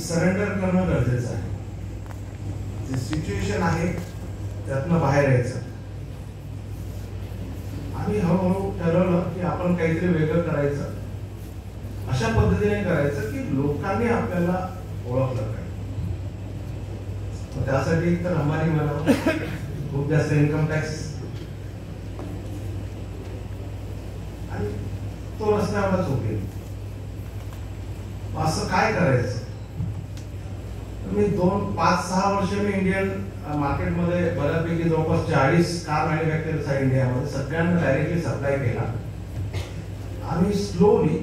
Surrender करणं गरजेचं आहे. जे सिच्युएशन आहे त्यातनं बाहेर यायचं. आम्ही हळूहळू ठरवलं की आपण काहीतरी वेगळं करायचं, अशा पद्धतीने करायचं की लोकांनी आपल्याला ओळखलं पाहिजे. त्यासाठी एक तर अंबानी म्हणावं, खूप जास्त इन्कम टॅक्स आणि तो रस्त्यावरच होईल. असं काय करायचं? मी 5-6 वर्ष मी इंडियन मार्केटमध्ये बऱ्यापैकी जवळपास 40 कार मॅन्युफॅक्चरर्स आहे इंडियामध्ये, सगळ्यांना डायरेक्टली सप्लाय केला. आणि स्लोली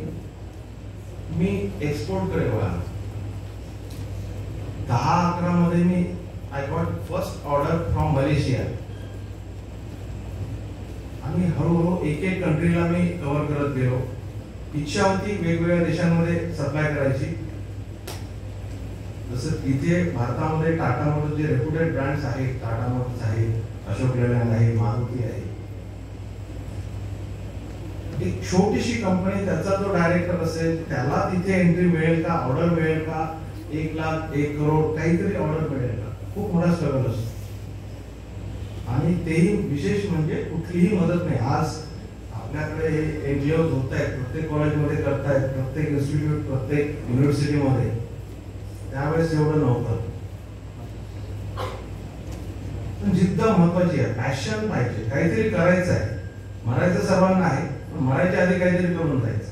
मी एक्सपोर्टकडे वळालो. 10-11 मध्ये मी I got first order from Malaysia. आणि हळूहळू एक कंट्रीला मी कव्हर करत गेलो. इच्छा होती वेगवेगळ्या देशांमध्ये सप्लाय करायची. जसं इथे भारतामध्ये टाटामध्ये जे रेप्युटेड ब्रँड्स आहेत, टाटा मोटर्स आहे, अशोक लेलँड आहे, मारुती आहे, एक छोटीशी कंपनी, त्याचा जो डायरेक्टर असेल त्याला तिथे एंट्री मिळेल का, ऑर्डर मिळेल का, 1 लाख 1 करोड काहीतरी ऑर्डर मिळेल का, खूप मोठा स्ट्रगल असतो. आणि तेही विशेष म्हणजे कुठलीही मदत नाही. आज आपल्याकडे हे एनजीओ होत आहेत, प्रत्येक कॉलेजमध्ये करतायत, प्रत्येक इन्स्टिट्यूट, प्रत्येक युनिव्हर्सिटीमध्ये. त्यावेळेस एवढं नव्हतं. पण जिद्द महत्वाची आहे, पॅशन पाहिजे, काहीतरी करायचं आहे. मरायचं सर्वांना आहे, पण मरायच्या आधी काहीतरी करून जायचं.